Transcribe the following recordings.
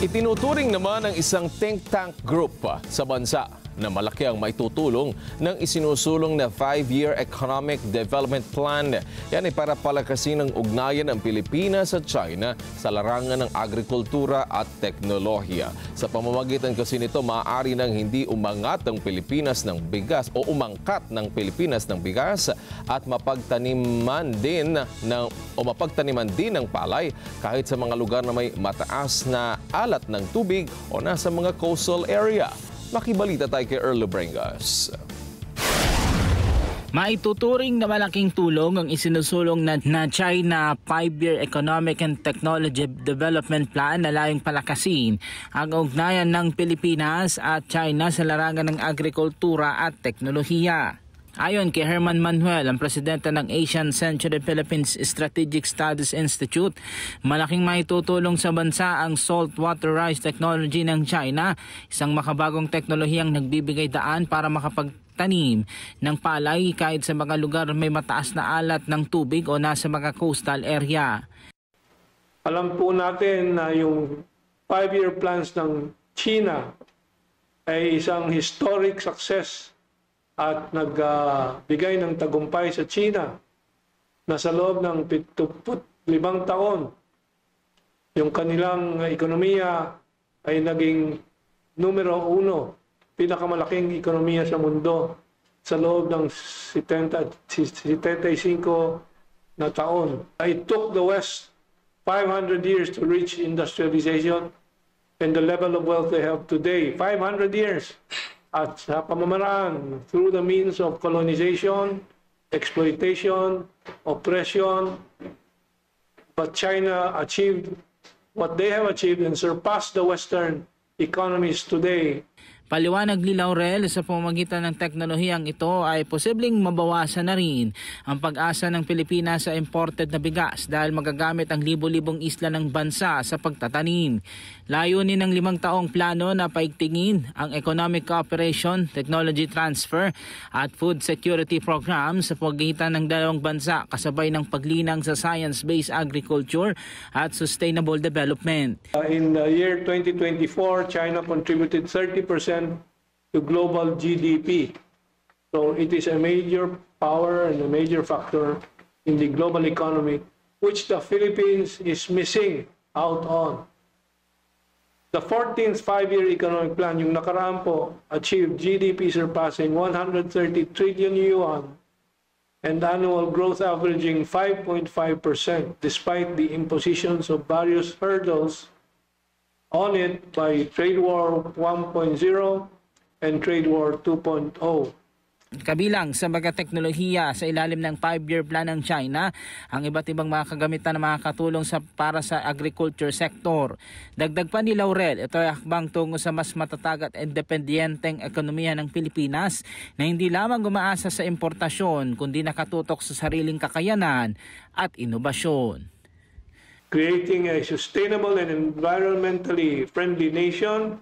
Itinuturing naman ng isang think tank group sa bansa na malaki ang maitutulong ng isinusulong na 5-year Economic Development Plan. Yan ay para palakasin ang ugnayan ng Pilipinas at China sa larangan ng agrikultura at teknolohiya. Sa pamamagitan kasi nito, maaari nang hindi umangat ang Pilipinas ng bigas o umangkat ng Pilipinas ng bigas at mapagtaniman din ng palay kahit sa mga lugar na may mataas na alat ng tubig o nasa mga coastal area. Makibalita tayo kay Earl Lubrengas. Maituturing na malaking tulong ang isinusulong na China 5-year Economic and Technology Development Plan na layong palakasin ang ugnayan ng Pilipinas at China sa larangan ng agrikultura at teknolohiya. Ayon kay Herman Manuel, ang presidente ng Asian Century Philippines Strategic Studies Institute, malaking maitutulong sa bansa ang saltwater rice technology ng China, isang makabagong teknolohiyang nagbibigay daan para makapagtanim ng palay kahit sa mga lugar may mataas na alat ng tubig o nasa mga coastal area. Alam po natin na yung 5-year plans ng China ay isang historic success at nagbigay ng tagumpay sa China na sa loob ng 75 taon, yung kanilang ekonomiya ay naging numero 1, pinakamalaking ekonomiya sa mundo sa loob ng 75 na taon. It took the West 500 years to reach industrialization and the level of wealth they have today. 500 years. At sa pamamaraan, through the means of colonization, exploitation, oppression, but China achieved what they have achieved and surpassed the Western economies today. Paliwanag ni Laurel, sa pamamagitan ng teknolohiyang ito ay posibleng mabawasan na rin ang pag-asa ng Pilipinas sa imported na bigas dahil magagamit ang libo-libong isla ng bansa sa pagtatanim. Layunin ng 5 taong plano na paigtingin ang economic cooperation, technology transfer at food security program sa pagitan ng dalawang bansa kasabay ng paglinang sa science-based agriculture at sustainable development. In the year 2024, China contributed 30% to global GDP. So it is a major power and a major factor in the global economy, which the Philippines is missing out on. The 14th 5-year economic plan, yung nakaraan po, achieved GDP surpassing 130 trillion yuan and annual growth averaging 5.5% despite the impositions of various hurdles on it by Trade War 1.0 and Trade War 2.0. Kabilang sa mga teknolohiya sa ilalim ng 5-year plan ng China, ang iba't ibang mga kagamitan na makakatulong para sa agriculture sector. Dagdag pa ni Laurel, ito ay hakbang tungo sa mas matatag at independenteng ekonomiya ng Pilipinas na hindi lamang umaasa sa importasyon kundi nakatutok sa sariling kakayanan at inobasyon. Creating a sustainable and environmentally friendly nation,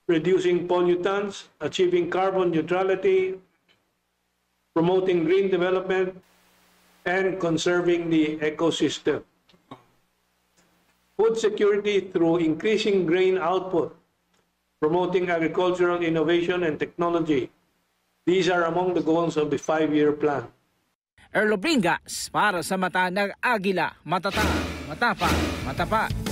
reducing pollutants, achieving carbon neutrality, promoting green development, and conserving the ecosystem. Food security through increasing grain output, promoting agricultural innovation and technology. These are among the goals of the 5-year plan. Earl Lubrengas para sa Mata ng Agila, matatag, matapang, matapat.